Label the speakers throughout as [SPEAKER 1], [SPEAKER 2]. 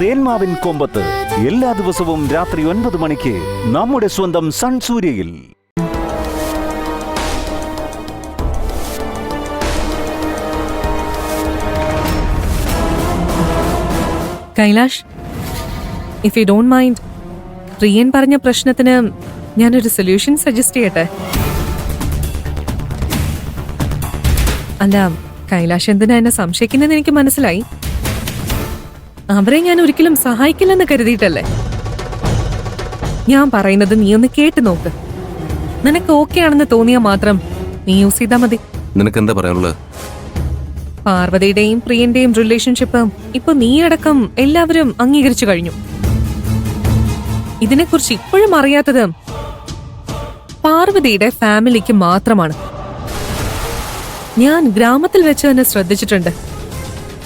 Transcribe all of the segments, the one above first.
[SPEAKER 1] തേന്മാവിൻ കൊമ്പത്ത് എല്ലാ ദിവസവും രാത്രി 9 മണിക്ക് നമ്മുടെ സ്വന്തം സൺ സൂര്യയിൽ.
[SPEAKER 2] Kailash, if you don't mind, Priyan പറഞ്ഞ പ്രശ്നത്തിന് ഞാനൊരു സൊല്യൂഷൻ സജസ്റ്റ് ചെയ്യട്ടെ? അല്ല, കൈലാഷ് എന്തിനാ എന്നെ സംശയിക്കുന്നതെന്ന് എനിക്ക് മനസ്സിലായി. അവരെ ഞാൻ ഒരിക്കലും സഹായിക്കില്ലെന്ന് കരുതിയിട്ടല്ലേ. ഞാൻ പറയുന്നത് നീ ഒന്ന് കേട്ടു നോക്ക്. നിനക്ക് ഓക്കെ ആണെന്ന് തോന്നിയാൽ മാത്രം നീ യൂസ് ചെയ്താൽ മതി.
[SPEAKER 3] നിനക്ക് എന്താ പറയാനുള്ളത്?
[SPEAKER 2] പാർവതിയുടെയും പ്രിയന്റെയും റിലേഷൻഷിപ്പ് ഇപ്പൊ നീ അടക്കം എല്ലാവരും അംഗീകരിച്ചു കഴിഞ്ഞു. ഇതിനെക്കുറിച്ച് ഇപ്പോഴും അറിയാത്തത് പാർവതിയുടെ ഫാമിലിക്ക് മാത്രമാണ്. ഞാൻ ഗ്രാമത്തിൽ വെച്ച് തന്നെ ശ്രദ്ധിച്ചിട്ടുണ്ട്.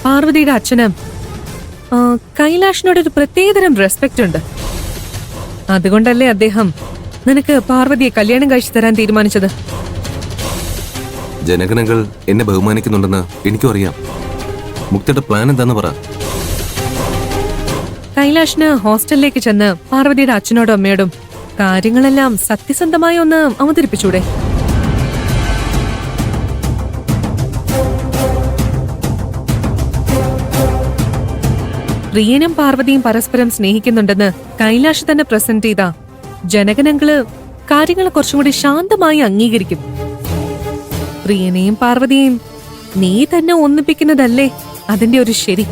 [SPEAKER 2] പാർവതിയുടെ അച്ഛന് കൈലാഷിനോടൊരു പ്രത്യേകതരം റെസ്പെക്ട് ഉണ്ട്. അതുകൊണ്ടല്ലേ അദ്ദേഹം നിനക്ക് പാർവതിയെ കല്യാണം കഴിച്ചു തരാൻ തീരുമാനിച്ചത്.
[SPEAKER 3] ജനഗണങ്ങൾ എന്നെ ബഹുമാനിക്കുന്നുണ്ടെന്ന് എനിക്കും അറിയാം. മുക്തിയുടെ പ്ലാൻ എന്താന്ന് പറ.
[SPEAKER 2] കൈലാഷിന് ഹോസ്റ്റലിലേക്ക് ചെന്ന് പാർവതിയുടെ അച്ഛനോടും അമ്മയോടും കാര്യങ്ങളെല്ലാം സത്യസന്ധമായി ഒന്ന് അവതരിപ്പിച്ചൂടെ? പ്രിയനും പാർവതിയും പരസ്പരം സ്നേഹിക്കുന്നുണ്ടെന്ന് കൈലാഷ് തന്നെ പ്രസന്റ് ചെയ്ത ജനഗണങ്ങള് കാര്യങ്ങൾ കുറച്ചും കൂടി ശാന്തമായി അംഗീകരിക്കും. പ്രിയനെയും പാർവതിയെയും നീ തന്നെ ഒന്നിപ്പിക്കുന്നതല്ലേ അതിന്റെ ഒരു ശരി.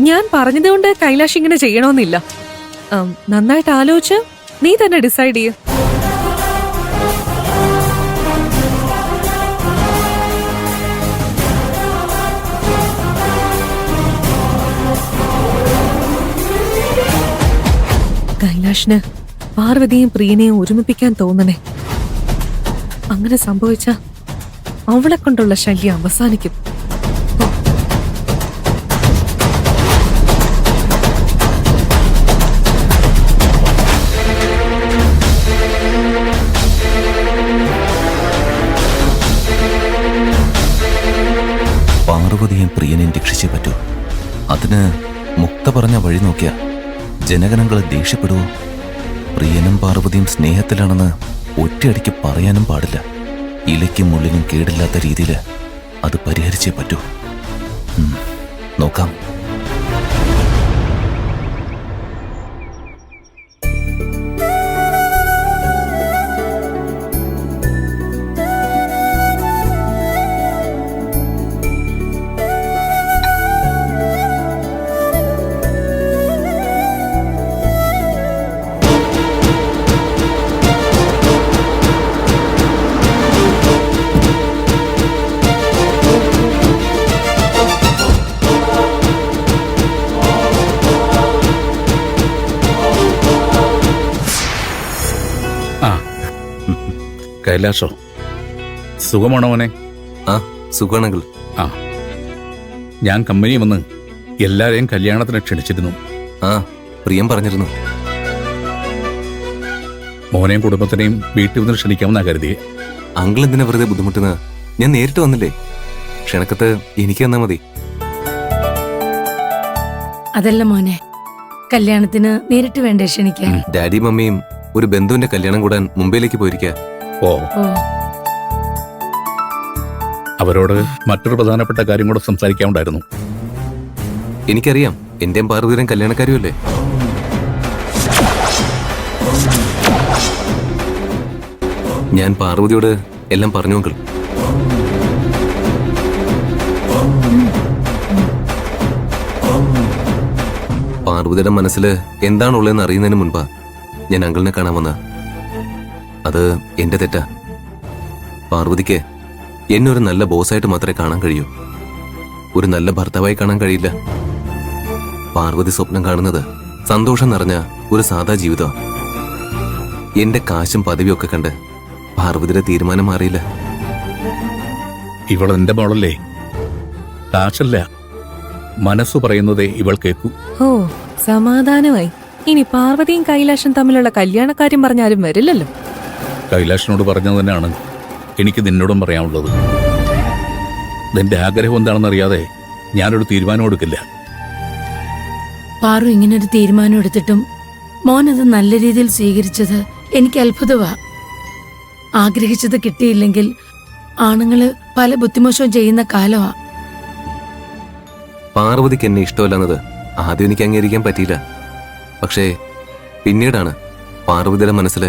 [SPEAKER 2] ഞാൻ പറഞ്ഞതുകൊണ്ട് കൈലാഷ് ഇങ്ങനെ ചെയ്യണമെന്നില്ല. നന്നായിട്ട് ആലോചിച്ച് നീ തന്നെ ഡിസൈഡ് ചെയ്യ. കൈലാഷിന് പാർവതിയും പ്രിയനെയും ഒരുമിപ്പിക്കാൻ തോന്നണേ. അങ്ങനെ സംഭവിച്ച അവളെ കൊണ്ടുള്ള ശല്യം അവസാനിക്കും.
[SPEAKER 3] പാർവതിയും പ്രിയനെയും രക്ഷിച്ചേ പറ്റൂ. അതിന് മുക്ത പറഞ്ഞ വഴി നോക്കിയ ജനഗണങ്ങൾ ദേഷ്യപ്പെടുവോ? പ്രിയനും പാർവതിയും സ്നേഹത്തിലാണെന്ന് ഒറ്റയടിക്ക് പറയാനും പാടില്ല. ഇലയ്ക്കും മുള്ളിനും കേടില്ലാത്ത രീതിയിൽ അത് പരിഹരിച്ചേ പറ്റൂ. നോക്കാം.
[SPEAKER 4] കൈലാഷോ, സുഖമാണോ മോനെ?
[SPEAKER 3] ആ, സുഖമാണെങ്കിൽ.
[SPEAKER 4] ആ, ഞാൻ കമ്പനി വന്ന് എല്ലാരെയും കല്യാണത്തിന് ക്ഷണിച്ചിരുന്നു.
[SPEAKER 3] ആ, പ്രിയം പറഞ്ഞിരുന്നു.
[SPEAKER 4] മോനെയും കുടുംബത്തിനെയും വീട്ടിൽ നിന്ന് ക്ഷണിക്കാമെന്നാ കരുതിയേ.
[SPEAKER 3] അങ്കിൾ എന്തിനാ വെറുതെ ബുദ്ധിമുട്ടുന്നത്? ഞാൻ നേരിട്ട് വന്നില്ലേ. ക്ഷണക്കത്ത് എനിക്ക് തന്നാ മതി.
[SPEAKER 5] അതല്ല മോനെ, കല്യാണത്തിന് നേരിട്ട് വേണ്ടേ ക്ഷണിക്കാൻ?
[SPEAKER 3] ഡാഡി മമ്മിയും ഒരു ബന്ധുവിന്റെ കല്യാണം കൂടാൻ മുംബൈയിലേക്ക് പോയിരിക്കുക.
[SPEAKER 4] ഓ, അവരോട് മറ്റൊരു പ്രധാനപ്പെട്ട കാര്യം കൂടെ സംസാരിക്കാനുണ്ടായിരുന്നു.
[SPEAKER 3] എനിക്കറിയാം, എന്റെയും പാർവതിയുടെയും കല്യാണക്കാരുമല്ലേ. ഞാൻ പാർവതിയോട് എല്ലാം പറഞ്ഞു അങ്കിൾ. പാർവതിയുടെ മനസ്സിൽ എന്താണുള്ളതെന്ന് അറിയുന്നതിന് മുൻപാ ഞാൻ അങ്കിളിനെ കാണാൻ വന്ന. അത് എന്റെ തെറ്റാ. പാർവതിക്ക് എന്നെ ഒരു നല്ല ബോസായിട്ട് മാത്രമേ കാണാൻ കഴിയൂ. ഒരു നല്ല ഭർത്താവായി കാണാൻ കഴിയില്ല. പാർവതി സ്വപ്നം കാണുന്നത് സന്തോഷം നിറഞ്ഞ ഒരു സാധാ ജീവിതമാണ്. എന്റെ കാശും പദവിയും ഒക്കെ കണ്ട് പാർവതിയുടെ തീരുമാനം മാറിയില്ല.
[SPEAKER 4] ഇവളെന്റെ മോളല്ലേ, കാശല്ല മനസ്സു പറയുന്നതേ ഇവൾ കേൾക്കൂ.
[SPEAKER 2] ഓ, സമാധാനമായി. ഇനി പാർവതിയും കൈലാഷും തമ്മിലുള്ള കല്യാണക്കാര്യം പറഞ്ഞാലും വരില്ലല്ലോ.
[SPEAKER 4] കൈലാഷിനോട് പറഞ്ഞത് തന്നെയാണ് എനിക്ക് നിന്നോടും പറയാനുള്ളത്. നിന്റെ ആഗ്രഹം എന്താണെന്നറിയാതെ ഞാനൊരു തീരുമാനം എടുക്കില്ല.
[SPEAKER 5] പാറു ഇങ്ങനൊരു തീരുമാനം എടുത്തിട്ടും മോൻ അത് നല്ല രീതിയിൽ സ്വീകരിച്ചത് എനിക്ക് അത്ഭുതമാ. ആഗ്രഹിച്ചത് കിട്ടിയില്ലെങ്കിൽ ആണുങ്ങള് പല ബുദ്ധിമോശവും ചെയ്യുന്ന കാലമാ.
[SPEAKER 3] പാർവതിക്ക് എന്നെ ഇഷ്ടമല്ലെന്നത് ആദ്യം എനിക്ക് അംഗീകരിക്കാൻ പറ്റിയില്ല. പക്ഷേ പിന്നീടാണ് പാർവതിയുടെ മനസ്സിൽ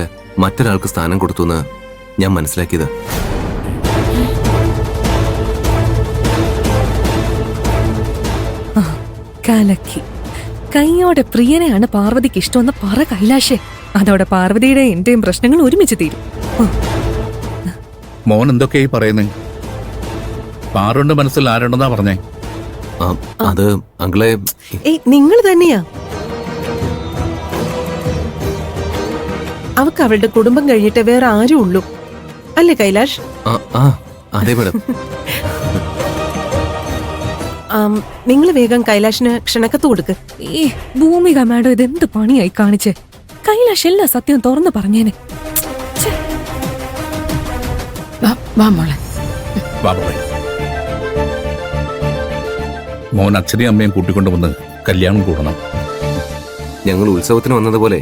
[SPEAKER 3] മറ്റൊരാൾക്ക് സ്ഥാനം കൊടുത്തുവെന്ന് ഞാൻ മനസ്സിലാക്കിയത്.
[SPEAKER 2] കലക്കി. കൈയോടെ പ്രിയനെയാണ് പാർവതിക്ക് ഇഷ്ടമെന്ന് പറ കൈലാഷേ. അതോടെ പാർവതിയുടെ എന്റെയും പ്രശ്നങ്ങൾ ഒരുമിച്ച് തീരും.
[SPEAKER 4] മോൻ എന്തൊക്കെയായി പറയുന്നേ? പാറുണ്ട് മനസ്സിൽ ആരുണ്ടെന്നാ പറഞ്ഞേ?
[SPEAKER 3] അത് അങ്കിളെ,
[SPEAKER 6] നിങ്ങൾ തന്നെയാ. അവക്ക് അവളുടെ കുടുംബം കഴിഞ്ഞിട്ട് വേറെ ആരും ഉള്ളൂ അല്ലേ കൈലാഷ്?
[SPEAKER 3] അതെ മേഡം.
[SPEAKER 6] നിങ്ങൾ വേഗം കൈലാഷിന് ക്ഷണക്കത്ത് കൊടുക്ക്.
[SPEAKER 2] ഈ ഭൂമിക മാഡം ഇതെന്ത് പണിയായി കാണിച്ച്? കൈലാഷ് എല്ലാ സത്യവും തുറന്നു പറഞ്ഞേനെ.
[SPEAKER 5] വാ മോളെ.
[SPEAKER 4] ബാബുവേ, മോൻ അച്ഛനെയും അമ്മയും കൂട്ടിക്കൊണ്ടുവന്ന് കല്യാണം കൂടണം.
[SPEAKER 3] ഞങ്ങൾ ഉത്സവത്തിന് വന്നതുപോലെ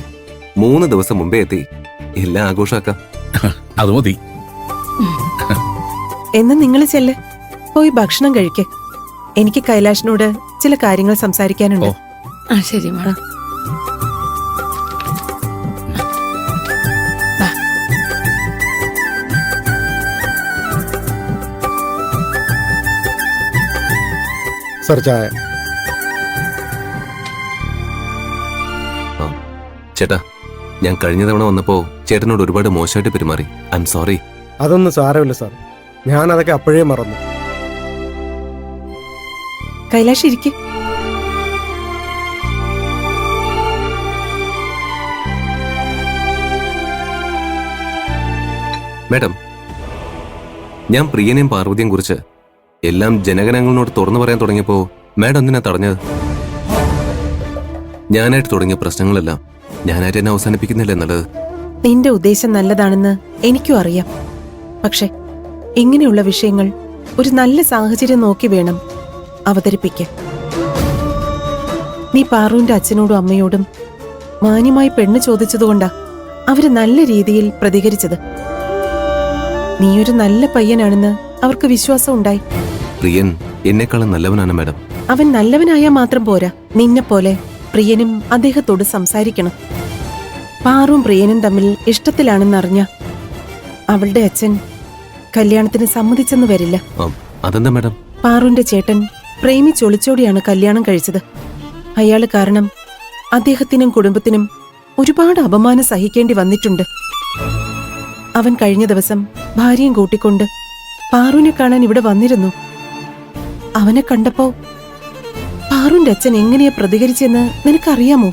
[SPEAKER 3] 3 ദിവസം മുമ്പേ എത്തി എല്ലാം ആഘോഷാക്കാം.
[SPEAKER 4] അത് മതി.
[SPEAKER 6] എന്നാ നിങ്ങൾ ചെല്ല്, പോയി ഭക്ഷണം കഴിക്ക്. എനിക്ക് കൈലാഷിനോട് ചില കാര്യങ്ങൾ സംസാരിക്കാനുണ്ട്.
[SPEAKER 5] ആ ശരി മോളെ.
[SPEAKER 7] സർ ചായ.
[SPEAKER 3] ചേട്ടാ, ഞാൻ കഴിഞ്ഞ തവണ വന്നപ്പോ ചേട്ടനോട് ഒരുപാട് മോശമായിട്ട് പെരുമാറി. I am sorry.
[SPEAKER 7] അതൊന്നും സാരമില്ല സാർ, ഞാൻ അതൊക്കെ അപ്പോഴേ മറന്നു.
[SPEAKER 6] കൈലാഷ് ഇരിക്ക്.
[SPEAKER 3] മേഡം, ഞാൻ പ്രിയനെയും പാർവതിയും കുറിച്ച് എല്ലാം ജനഗണങ്ങളോട് തുറന്നു പറയാൻ തുടങ്ങിയപ്പോ മാഡം എന്തിനാ തടഞ്ഞത്? ഞാനായിട്ട് തുടങ്ങിയ പ്രശ്നങ്ങളെല്ലാം ഞാനായിട്ട് എന്നെ അവസാനിപ്പിക്കുന്നില്ല എന്നുള്ളത്.
[SPEAKER 6] നിന്റെ ഉദ്ദേശം നല്ലതാണെന്ന് എനിക്കും അറിയാം. പക്ഷെ ഇങ്ങനെയുള്ള വിഷയങ്ങൾ ഒരു നല്ല സാഹചര്യം നോക്കി വേണം അവതരിപ്പിക്കാൻ. നീ പാറുവിന്റെ അച്ഛനോടും അമ്മയോടും മാന്യമായി പെണ്ണ് ചോദിച്ചതുകൊണ്ടാ അവര് നല്ല രീതിയിൽ പ്രതികരിച്ചത്. നീയൊരു നല്ല പയ്യനാണെന്ന് അവർക്ക് വിശ്വാസം ഉണ്ടായി.
[SPEAKER 3] പ്രിയൻ എന്നെക്കാളും നല്ലവനാണ് മാഡം.
[SPEAKER 6] അവൻ നല്ലവനായാൽ മാത്രം പോരാ, നിന്നെപ്പോലെ പ്രിയനും അദ്ദേഹത്തോട് സംസാരിക്കണം. പാറും പ്രിയനും തമ്മിൽ ഇഷ്ടത്തിലാണെന്നറിഞ്ഞ അവളുടെ അച്ഛൻ കല്യാണത്തിന് സമ്മതിച്ചെന്ന് വരില്ല.
[SPEAKER 3] അതെന്താ മാഡം?
[SPEAKER 6] പാറുവിന്റെ ചേട്ടൻ പ്രേമിച്ചൊളിച്ചോടിയാണ് കല്യാണം കഴിച്ചത്. അയാള് കാരണം അദ്ദേഹത്തിനും കുടുംബത്തിനും ഒരുപാട് അപമാനം സഹിക്കേണ്ടി വന്നിട്ടുണ്ട്. അവൻ കഴിഞ്ഞ ദിവസം ഭാര്യയും കൂട്ടിക്കൊണ്ട് പാറുവിനെ കാണാൻ ഇവിടെ വന്നിരുന്നു. അവനെ കണ്ടപ്പോ പാറുവിന്റെ അച്ഛൻ എങ്ങനെയാ പ്രതികരിച്ചെന്ന് നിനക്കറിയാമോ?